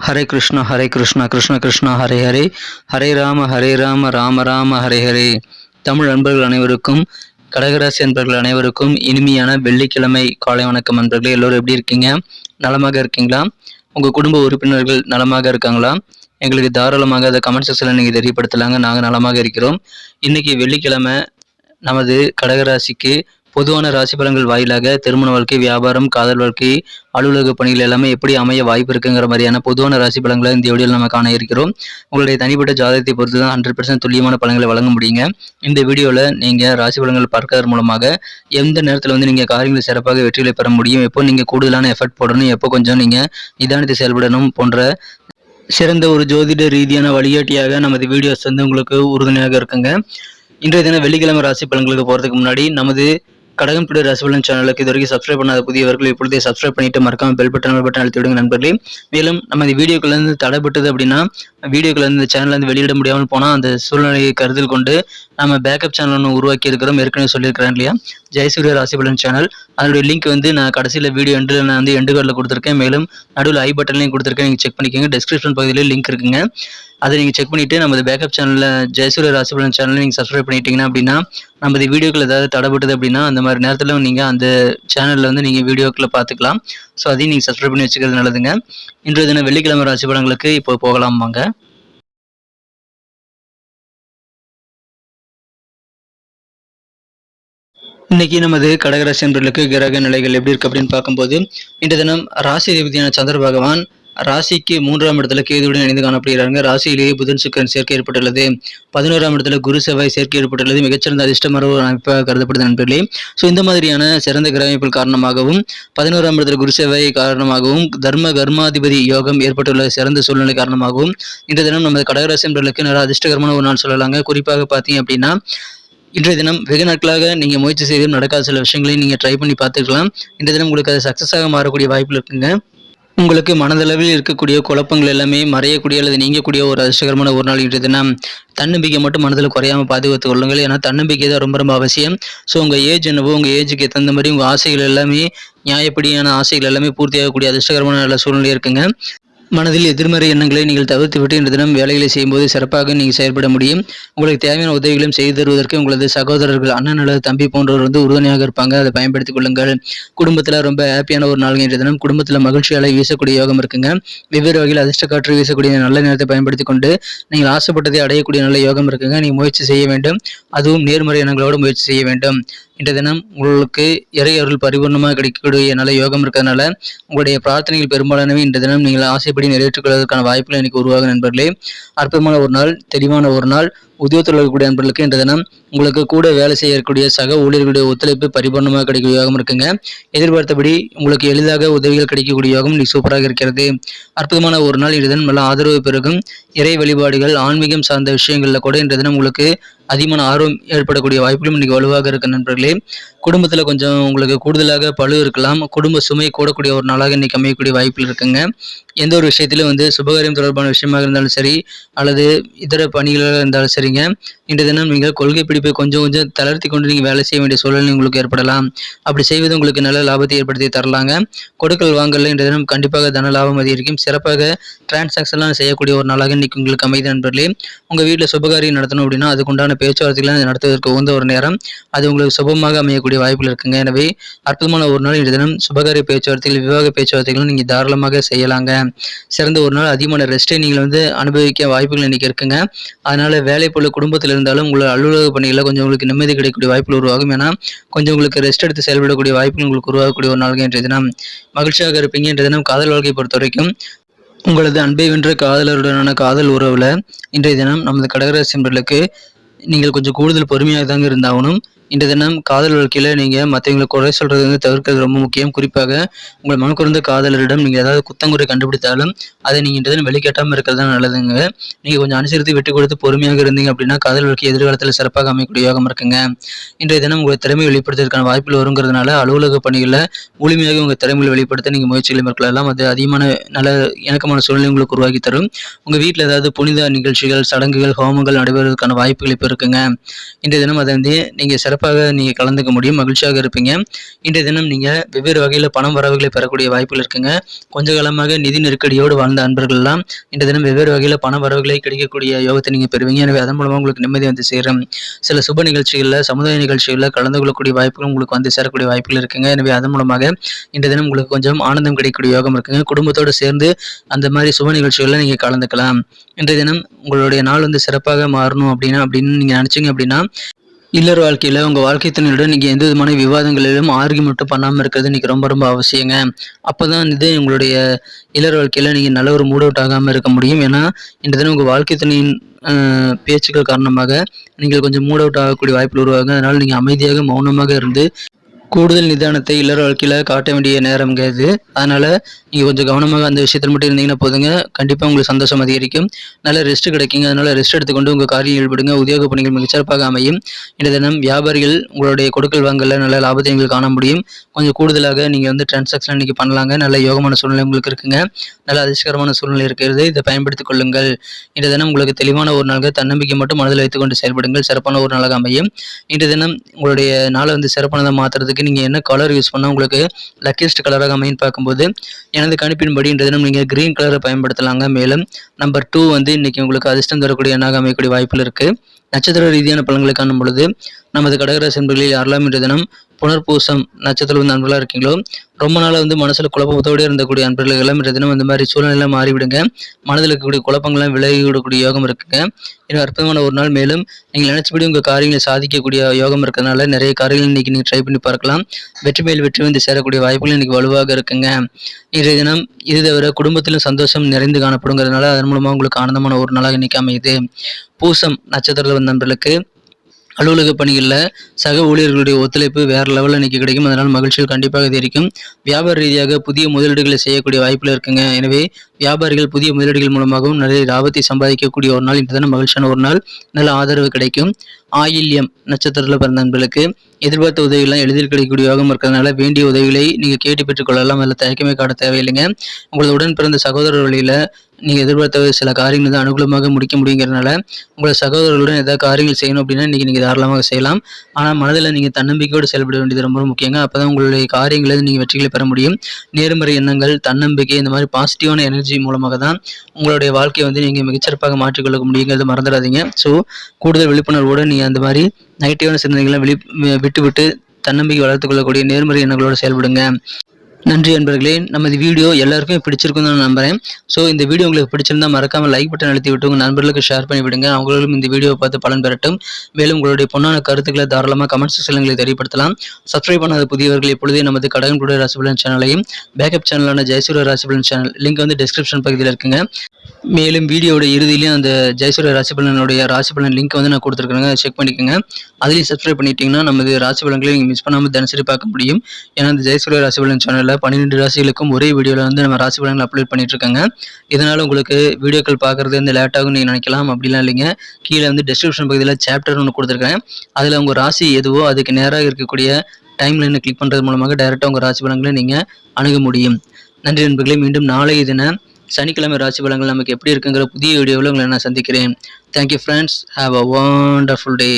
ஹரே கிருஷ்ணா கிருஷ்ண கிருஷ்ணா ஹரே ஹரே, ஹரே ராம ராம ராம ஹரே ஹரே. தமிழ் நண்பர்கள் அனைவருக்கும், கடகராசி நண்பர்கள் அனைவருக்கும் இனிமையான வெள்ளிக்கிழமை காலை வணக்கம். நண்பர்களே, எல்லோரும் எப்படி இருக்கீங்க? நலமாக இருக்கீங்களா? உங்கள் குடும்ப உறுப்பினர்கள் நலமாக இருக்காங்களா? எங்களுக்கு தாராளமாக அதை கமெண்ட் செக்ஷனில் நீங்கள் தெரியப்படுத்தலாங்க. நாங்கள் நலமாக இருக்கிறோம். இன்றைக்கி வெள்ளிக்கிழமை நமது கடகராசிக்கு பொதுவான ராசி பலன்கள் வாயிலாக திருமண வாழ்க்கை, வியாபாரம், காதல் வாழ்க்கை, அலுவலக பணிகள் எல்லாமே எப்படி அமைய வாய்ப்பு இருக்குங்கிற மாதிரியான பொதுவான ராசி பலன்களை இந்த வீடியோவில் நம்ம காண இருக்கிறோம். உங்களுடைய தனிப்பட்ட ஜாதகத்தை பொறுத்து தான் 100% துல்லியமான பலன்களை வழங்க முடியுங்க. இந்த வீடியோவில் நீங்கள் ராசி பலன்கள் பார்க்கறது மூலமாக எந்த நேரத்தில் நீங்கள் காரியங்களை சிறப்பாக வெற்றிகளை பெற முடியும், எப்போ நீங்கள் கூடுதலான எஃபர்ட் போடணும், எப்போ கொஞ்சம் நீங்கள் நிதானத்தை செயல்படணும் போன்ற சிறந்த ஒரு ஜோதிட ரீதியான வழிகாட்டியாக நமது வீடியோஸ் உங்களுக்கு உறுதுணையாக இருக்குங்க. இன்றைய தினம் வெள்ளிக்கிழமை ராசி பலன்களுக்கு போகிறதுக்கு முன்னாடி நமது கடகம் டுடே ராசி பலன் சேனலுக்கு இது வரைக்கும் சப்ஸ்கிரைப் பண்ணாத புதியவர்கள் இப்பொழுதே சப்ஸ்கிரைப் பண்ணிட்டு மறக்காம பெல் பட்டன் அழுத்தி விடுங்க நண்பர்களே. மேலும் நம்ம இந்த வீடியோக்குள்ளேருந்து தடைப்பட்டது அப்படின்னா, வீடியோக்குள்ளேருந்து இந்த சேனல்லேருந்து வெளியிட முடியாமல் போனால் அந்த சூழ்நிலையை கருத்தில் கொண்டு நம்ம பேக்கப் சேனல் ஒன்று உருவாக்கி இருக்கிறோம். ஏற்கனவே சொல்லியிருக்கிறேன் இல்லையா, ஜெயசூர்யா ராசி பலன் சேனல். அதனுடைய லிங்க் நான் கடைசியில் வீடியோ எண்டில் நான் எண்டு கார்டில் கொடுத்துருக்கேன். மேலும் நடுவில் ஐ பட்டன்லையும் கொடுத்துருக்கேன். நீங்கள் செக் பண்ணிக்கோங்க. டிஸ்கிரிப்ஷன் பகுதியில் லிங்க் இருக்குங்க. அதை நீங்கள் செக் பண்ணிவிட்டு நமது பேக்கப் சேனலில் ஜெயசூர்யா ராசி பலன் சேனலில் நீங்கள் சப்ஸ்கிரைப் பண்ணிட்டீங்கன்னா அப்படின்னா, நமது வீடியோக்கள் ஏதாவது தடைப்பட்டது அப்படின்னா அந்த மாதிரி நேரத்தில் நீங்கள் அந்த சேனலில் நீங்கள் வீடியோக்களை பார்த்துக்கலாம். ஸோ அதையும் நீங்கள் சப்ஸ்கிரைப் பண்ணி வச்சுக்கிறது நல்லதுங்க. இன்றைய தினம் வெள்ளிக்கிழமை ராசி பலன்களுக்கு இப்போ போகலாம் வாங்க. இன்னைக்கு நமது கடகராசி நண்பர்களுக்கு கிரக நிலைகள் எப்படி இருக்கு அப்படின்னு பார்க்கும்போது, இன்றைய தினம் ராசி அதிபதியான சந்திர பகவான் ராசிக்கு 3ஆம் இடத்துல கேதுவுடன் இணைந்து காணப்படுகிறாங்க. ராசியிலேயே புதன் சுக்கிரன் சேர்க்கை ஏற்பட்டுள்ளது. 11ஆம் இடத்துல குரு செவ்வாய் சேர்க்கை ஏற்பட்டுள்ளது. மிகச்சிறந்த அதிர்ஷ்டமான ஒரு அமைப்பாக கருதப்படுது நண்பர்களே. ஸோ இந்த மாதிரியான சிறந்த கிரக அமைப்புகள் காரணமாகவும் 11ஆம் இடத்துல குரு செவ்வாய் காரணமாகவும் கர்மாதிபதி யோகம் ஏற்பட்டுள்ள சிறந்த சூழ்நிலை காரணமாகவும் இன்றைய தினம் நமது கடகராசி நண்பர்களுக்கு நல்ல அதிர்ஷ்டகரமான ஒரு நாள் சொல்லலாங்க. குறிப்பாக பார்த்தீங்க அப்படின்னா, இன்றைய தினம் வெகு நாட்களாக நீங்கள் முயற்சி செய்து நடக்காத சில விஷயங்களையும் நீங்கள் ட்ரை பண்ணி பார்த்துக்கலாம். இன்றைய தினம் உங்களுக்கு அது சக்ஸஸாக மாறக்கூடிய வாய்ப்பு இருக்குங்க. உங்களுக்கு மனதளவில் இருக்கக்கூடிய குழப்பங்கள் எல்லாமே மறையக்கூடிய அல்லது நீங்கக்கூடிய ஒரு அதிர்ஷ்டகரமான ஒரு நாள் இன்றைய தினம். தன்னம்பிக்கை மட்டும் மனதில் குறையாமல் பாதுகாத்துக் கொள்ளுங்கள். ஏன்னா தன்னம்பிக்கை தான் ரொம்ப ரொம்ப அவசியம். ஸோ உங்கள் ஏஜ் என்னவோ, உங்கள் ஏஜுக்கு தகுந்த மாதிரி உங்கள் ஆசைகள் எல்லாமே, நியாயப்படியான ஆசைகள் எல்லாமே பூர்த்தியாகக்கூடிய அதிர்ஷ்டகரமான நல்ல சூழ்நிலை இருக்குங்க. மனதில் எதிர்மறை எண்ணங்களை நீங்கள் தவிர்த்துவிட்டு இன்று தினம் வேலைகளை செய்யும்போது சிறப்பாக நீங்கள் செயல்பட முடியும். உங்களுக்கு தேவையான உதவிகளையும் செய்து தருவதற்கு உங்களது சகோதரர்கள், அண்ணன் அல்லது தம்பி போன்றவர் உறுதுணையாக இருப்பாங்க. அதை பயன்படுத்திக் கொள்ளுங்கள். குடும்பத்தில் ரொம்ப ஹாப்பியான ஒரு நாள் இன்றைய தினம். குடும்பத்தில் மகிழ்ச்சியால வீசக்கூடிய யோகம் இருக்குங்க. வெவ்வேறு வகையில் அதிர்ஷ்ட காற்று வீசக்கூடிய நல்ல நேரத்தை பயன்படுத்தி கொண்டு நீங்கள் ஆசைப்பட்டதை அடையக்கூடிய நல்ல யோகம் இருக்குங்க. நீங்கள் முயற்சி செய்ய வேண்டும். அதுவும் நேர்மறை எண்ணங்களோடு முயற்சி செய்ய வேண்டும். இன்றைய தினம் உங்களுக்கு இறை அருள் பரிபூர்ணமாக கிடைக்கக்கூடிய நல்ல யோகம் இருக்கிறதுனால உங்களுடைய பிரார்த்தனைகள் பெரும்பாலானவை இன்றைய தினம் நீங்கள் ஆசைப்படி நிறைவேற்றிக் கொள்வதற்கான வாய்ப்புகள் எனக்கு உருவாகும் நண்பர்களே. அற்புதமான ஒரு நாள், தெளிவான ஒரு நாள். உத்தியோகத்தில் இருக்கக்கூடிய நண்பர்களுக்கு இன்றைய தினம் உங்களுக்கு கூட வேலை செய்யக்கூடிய சக ஊழியர்களுடைய ஒத்துழைப்பு பரிபூர்ணமாக கிடைக்கக்கூடிய யோகம் இருக்குங்க. எதிர்பார்த்தபடி உங்களுக்கு எளிதாக உதவிகள் கிடைக்கக்கூடிய யோகம் இன்னைக்கு சூப்பராக இருக்கிறது. அற்புதமான ஒரு நாள். இன்றைய தினம் நல்ல ஆதரவு பெருகும். இறை வழிபாடுகள், ஆன்மீகம் சார்ந்த விஷயங்களில் கூட இன்றைய தினம் உங்களுக்கு அதிகமான ஆர்வம் ஏற்படக்கூடிய வாய்ப்புகளும் இன்னைக்கு வலுவாக இருக்கு நண்பர்களே. குடும்பத்தில் கொஞ்சம் உங்களுக்கு கூடுதலாக பளு இருக்கலாம். குடும்ப சுமை கூடக்கூடிய ஒரு நாளாக இன்னைக்கு அமையக்கூடிய வாய்ப்புகள் இருக்குங்க. எந்த ஒரு விஷயத்திலும் சுபகாரியம் தொடர்பான விஷயமாக இருந்தாலும் சரி, அல்லது இதர பணிகளாக இருந்தாலும் சரிங்க, இன்றைய தினம் நீங்கள் கொள்கை பிடிப்பை கொஞ்சம் தளர்த்தி கொண்டு நீங்கள் வேலை செய்ய வேண்டிய சூழல் உங்களுக்கு ஏற்படலாம். அப்படி செய்வது உங்களுக்கு நல்ல லாபத்தை ஏற்படுத்தி தரலாங்க. கொடுக்கல் வாங்கல இன்றைய தினம் கண்டிப்பாக தன லாபம் அதிகரிக்கும். சிறப்பாக டிரான்சாக்ஷன்லாம் செய்யக்கூடிய ஒரு நாளாக இன்னைக்கு உங்களுக்கு அமைதி நண்பர்களே. உங்கள் வீட்டில் சுபகாரியம் நடத்தணும் அப்படின்னா அதுக்குண்டான பேச்சுவார்த்தைகளை நடத்துவதற்கு உகந்த ஒரு நேரம். அது உங்களுக்கு சுபமாக அமையக்கூடிய வாய்ப்புகள் இருக்குங்க. எனவே அற்புதமான ஒரு நாள் இன்றைய தினம். சுபகாரிய பேச்சுவார்த்தைகள், விவாக பேச்சுவார்த்தைகளும் நீங்கள் தாராளமாக செய்யலாங்க. சிறந்த ஒரு நாள். அதிகமான ரெஸ்ட்டை நீங்கள் அனுபவிக்க வாய்ப்புகள் இன்னைக்கு இருக்குங்க. அதனால வேலை போல குடும்பத்தில் இருந்தாலும் உங்களோட அலுவலக பணிகளில் கொஞ்சம் உங்களுக்கு நிம்மதி கிடைக்கக்கூடிய வாய்ப்புகள் உருவாகும். ஏன்னா கொஞ்சம் உங்களுக்கு ரெஸ்ட் எடுத்து செயல்படக்கூடிய வாய்ப்புகள் உங்களுக்கு உருவாகக்கூடிய ஒரு நாள் இன்றைய தினம். மகிழ்ச்சியாக இருப்பீங்க. இன்றைய தினம் காதல் வாழ்க்கையை பொறுத்த வரைக்கும் உங்களது அன்பை வென்ற காதலருடனான காதல் உறவில் இன்றைய தினம் நமது கடகராசி நண்பர்களுக்கு நீங்கள் கொஞ்சம் கூடுதல் பொறுமையாக தாங்க இருந்தாகணும். இன்றைய தினம் காதல் வாழ்க்கையில் நீங்கள் மற்றவங்களை குறை சொல்கிறது தவிர்க்கிறது ரொம்ப முக்கியம். குறிப்பாக உங்கள் மனக்குறந்த காதலரிடம் நீங்கள் ஏதாவது குத்தங்குறை கண்டுபிடித்தாலும் அதை நீங்கள் இன்றைய தினம் வெளிக்காட்டாமல் இருக்கிறது தான் நல்லதுங்க. நீங்கள் கொஞ்சம் அனுசரித்து விட்டு கொடுத்து பொறுமையாக இருந்தீங்க அப்படின்னா காதல் வாழ்க்கை எதிர்காலத்தில் சிறப்பாக அமையக்கூடிய யோகம் இருக்குங்க. இன்றைய தினம் உங்கள் திறமையை வெளிப்படுத்துவதற்கான வாய்ப்புகள் வருங்கிறதுனால அலுவலக பணிகளில் முழுமையாக உங்கள் திறமையை வெளிப்படுத்த நீங்கள் முயற்சிகளை மேற்கொள்ளலாம். அது அதிகமான நல்ல இணக்கமான சூழ்நிலை உங்களுக்கு உருவாக்கி தரும். உங்கள் வீட்டில் ஏதாவது புனித நிகழ்ச்சிகள், சடங்குகள், ஹோமங்கள் நடைபெறுவதற்கான வாய்ப்புகள் இப்போ இருக்குங்க. இன்றைய தினம் அதை நீங்கள் சிறப்பாக சிறப்பாக நீங்கள் கலந்துக்க முடியும், மகிழ்ச்சியாக இருப்பீங்க. இன்றைய தினம் நீங்கள் வெவ்வேறு வகையில் பணம் வரவுகளை பெறக்கூடிய வாய்ப்புகள் இருக்குங்க. கொஞ்ச காலமாக நிதி நெருக்கடியோடு வாழ்ந்த அன்பர்கள்லாம் இன்றைய தினம் வெவ்வேறு வகையில் பண வரவுகளை கிடைக்கக்கூடிய யோகத்தை நீங்கள் பெறுவீங்க. எனவே அதன் மூலமாக உங்களுக்கு நிம்மதி வந்து சேரும். சில சுப நிகழ்ச்சிகளில், சமுதாய நிகழ்ச்சிகளில் கலந்து கொள்ளக்கூடிய வாய்ப்புகள் உங்களுக்கு வந்து சேரக்கூடிய வாய்ப்புகள் இருக்குங்க. எனவே அதன் மூலமாக இன்றைய தினம் உங்களுக்கு கொஞ்சம் ஆனந்தம் கிடைக்கக்கூடிய யோகம் இருக்குங்க. குடும்பத்தோடு சேர்ந்து அந்த மாதிரி சுப நிகழ்ச்சிகளில் நீங்கள் கலந்துக்கலாம். இன்றைய தினம் உங்களுடைய நாள் வந்து சிறப்பாக மாறணும் அப்படின்னு நீங்கள் நினச்சிங்க அப்படின்னா, இல்லற வாழ்க்கையில் உங்கள் வாழ்க்கை துணையுடன் நீங்கள் எந்த விதமான விவாதங்களிலும் ஆர்கியூமெண்ட்டும் பண்ணாமல் இருக்கிறது இன்றைக்கி ரொம்ப ரொம்ப அவசியங்க. அப்போ தான் உங்களுடைய இல்லற வாழ்க்கையில் நீங்கள் நல்ல ஒரு மூட் அவுட் ஆகாமல் இருக்க முடியும். ஏன்னா இன்றைய தினம் உங்கள் வாழ்க்கை துணையின் பேச்சுக்கள் காரணமாக நீங்கள் கொஞ்சம் மூட் அவுட் ஆகக்கூடிய வாய்ப்புகள் உருவாகும். அதனால் நீங்கள் அமைதியாக மௌனமாக இருந்து கூடுதல் நிதானத்தை இல்லற வாழ்க்கையில் காட்ட வேண்டிய நேரம்ங்க இது. அதனால் நீங்கள் கொஞ்சம் கவனமாக அந்த விஷயத்தில் மட்டும் இருந்தீங்கன்னா போதுங்க, கண்டிப்பாக உங்களுக்கு சந்தோஷம் அதிகரிக்கும், நல்ல ரெஸ்ட் கிடைக்குங்க. அதனால் ரெஸ்ட் எடுத்துக்கொண்டு உங்கள் காரியம் ஈடுபடுங்க. உத்தியோக பணிகள் மிகச்சிறப்பாக அமையும். இந்த தினம் வியாபாரிகள் உங்களுடைய கொடுக்கல் வாங்கல நல்ல லாபத்தை நீங்கள் காண முடியும். கொஞ்சம் கூடுதலாக நீங்கள் வந்து டிரான்சாக்ஷன் இன்றைக்கி பண்ணலாங்க. நல்ல யோகமான சூழ்நிலை உங்களுக்கு இருக்குங்க. நல்ல அதிர்ஷ்டகரமான சூழ்நிலை இருக்கிறது. இதை பயன்படுத்திக் கொள்ளுங்கள். இந்த தினம் உங்களுக்கு தெளிவான ஒரு நாளாக தன்னம்பிக்கை மட்டும் மனதில் வைத்துக்கொண்டு செயல்படுங்கள். சிறப்பான ஒரு நாளாக அமையும். இன்றைய தினம் உங்களுடைய நாளை வந்து சிறப்பானதாக மாற்றுறதுக்கு நீங்கள் என்ன கலர் யூஸ் பண்ணால் உங்களுக்கு லக்கியஸ்ட் கலராக அமைன்னு பார்க்கும்போது, எனது கணிப்பின்படி இன்றைய தினம் நீங்கள் கிரீன் கலரை பயன்படுத்தலாங்க. மேலும் நம்பர் 2 வந்து இன்றைக்கி உங்களுக்கு அதிர்ஷ்டம் தரக்கூடிய எண்ணாக அமையக்கூடிய வாய்ப்புகள் இருக்குது. நட்சத்திர ரீதியான பலன்களை காணும் பொழுது நமது கடகராசி நண்பர்களில் யாரெல்லாம் இன்றைய தினம் புனர்பூசம் நட்சத்திரம் வந்து நண்பர்களாக இருக்கீங்களோ, ரொம்ப நாளாக வந்து மனசில் குழப்பத்தோடு இருந்தக்கூடிய நண்பர்கள் எல்லாம் இன்றைய தினம் இந்த மாதிரி சூழ்நிலையெல்லாம் மாறிவிடுங்க. மனதில் இருக்கக்கூடிய குழப்பங்கள்லாம் விலகி விடக்கூடிய யோகம் இருக்குங்க. இது அற்புதமான ஒரு நாள். மேலும் நீங்கள் நினைச்சபடி உங்கள் காரியங்களை சாதிக்கக்கூடிய யோகம் இருக்கிறதுனால நிறைய காரியங்கள் இன்றைக்கி நீங்கள் ட்ரை பண்ணி பார்க்கலாம். வெற்றி மேல் வெற்றி வந்து சேரக்கூடிய வாய்ப்புகள் இன்றைக்கி வலுவாக இருக்குங்க. இன்றைய தினம் இது தவிர குடும்பத்திலும் சந்தோஷம் நிறைந்து காணப்படுங்கிறதுனால அதன் மூலமாக உங்களுக்கு ஆனந்தமான ஒரு நாளாக இன்றைக்கி அமையுது. பூசம் நட்சத்திரத்தில் வந்த நண்பர்களுக்கு அலுவலக பணிகளில் சக ஊழியர்களுடைய ஒத்துழைப்பு வேறு லெவலில் இன்றைக்கி கிடைக்கும். அதனால் மகிழ்ச்சிகள் கண்டிப்பாக அதிகரிக்கும். வியாபார ரீதியாக புதிய முதலீடுகளை செய்யக்கூடிய வாய்ப்பில் இருக்குங்க. எனவே வியாபாரிகள் புதிய முதலீடுகள் மூலமாகவும் நிறைய லாபத்தை சம்பாதிக்கக்கூடிய ஒரு நாள். இன்றைய தினம் மகிழ்ச்சியான ஒரு நாள். நல்ல ஆதரவு கிடைக்கும். ஆயில்யம் நட்சத்திரத்தில் பிறந்த நண்பர்களுக்கு எதிர்பார்த்த உதவிகள்லாம் எளிதில் கிடைக்கக்கூடிய யோகம் இருக்கிறதுனால வேண்டிய உதவிகளை நீங்கள் கேட்டு பெற்றுக்கொள்ளலாம். அதில் தயக்கமே காட்ட தேவையில்லைங்க. உங்களது உடன் பிறந்த சகோதரர் வழியில் நீங்கள் எதிர்பார்த்த சில காரியங்கள் தான் அனுகூலமாக முடிக்க முடியுங்கிறதுனால உங்களை சகோதரர்களுடன் ஏதாவது காரியங்கள் செய்யணும் அப்படின்னா இன்றைக்கி நீங்கள் தாராளமாக செய்யலாம். ஆனால் மனதில் நீங்கள் தன்னம்பிக்கையோடு செயல்பட வேண்டியது ரொம்ப முக்கியங்க. அப்போ தான் உங்களுடைய காரியங்களை நீங்கள் வெற்றிகளை பெற முடியும். நேர்மறை எண்ணங்கள், தன்னம்பிக்கை, இந்த மாதிரி பாசிட்டிவான எனர்ஜி மூலமாக தான் உங்களுடைய வாழ்க்கையை வந்து நீங்கள் மிகச்சிறப்பாக மாற்றிக்கொள்ள முடியுங்கிறத மறந்துடாதீங்க. ஸோ கூடுதல் விழிப்புணர்வோடு நீங்கள் அந்த மாதிரி நெகட்டிவான சிந்தனைகளை விட்டு தன்னம்பிக்கை வளர்த்துக் கொள்ளக்கூடிய நேர்மறை எண்ணங்களோடு செயல்படுங்க. நன்றி நண்பர்களே. நமது வீடியோ எல்லாருக்குமே பிடிச்சிருக்கும் தான் நம்புறேன். ஸோ இந்த வீடியோ உங்களுக்கு பிடிச்சிருந்தா மறக்காமல் லைக் பட்டன் அழுத்தி விட்டு உங்கள் நண்பர்களுக்கு ஷேர் பண்ணி விடுங்க. அவங்களும் இந்த வீடியோவை பார்த்து பலன் பெறட்டும். மேலும் உங்களுடைய பொன்னான கருத்துக்களை தாராளமாக கமெண்ட் செக்ஷன்களை தெரியப்படுத்தலாம். சப்ஸ்கிரைப் பண்ணாத புதியவர்கள் இப்பொழுதே நமது கடகன்குடி ராசிபலன் சேனலையும் பேக்கப் சேனலான ஜெயசூரிய ராசிபலன் சேனல் லிங்க் வந்து டிஸ்கிரிப்ஷன் பகுதியில் இருக்குங்க. மேலும் வீடியோட இறுதியிலையும் அந்த ஜெயசூரிய ராசிபலனுடைய ராசிபலன் லிங்க் வந்து நான் கொடுத்துருக்கேங்க. அதை செக் பண்ணிக்கோங்க. அதுலேயும் சப்ஸ்கிரைப் பண்ணிட்டீங்கன்னா நமது ராசிபலன்களை நீங்கள் மிஸ் பண்ணாமல் தினசரி பார்க்க முடியும். ஏன்னா அந்த ஜெயசூரிய ராசிபலன் சேனலில் 12 ராசிகளுக்கும் ஒரே வீடியோவில் வந்து நம்ம ராசிபலன்கள் அப்லோட் பண்ணிட்டு இருக்காங்க. இதனால் உங்களுக்கு வீடியோக்கள் பார்க்குறது வந்து லேட்டாகும் நீங்கள் நினைக்கலாம். அப்படிலாம் இல்லைங்க. கீழே வந்து டிஸ்கிரிப்ஷன் பகுதியில் சாப்டர் ஒன்று கொடுத்துருக்கேன். அதில் உங்கள் ராசி எதுவோ அதுக்கு நேராக இருக்கக்கூடிய டைம்லைனை கிளிக் பண்ணுறது மூலமாக டைரெக்டாக உங்கள் ராசி பலன்களை நீங்கள் அணுக முடியும். நன்றி நண்பர்களே. மீண்டும் நாளைய தினம் சனிக்கிழமை ராசி பலன்கள் நமக்கு எப்படி இருக்குங்கிற புதிய வீடியோவில் உங்களை நான் சந்திக்கிறேன். Thank you friends. Have a wonderful day.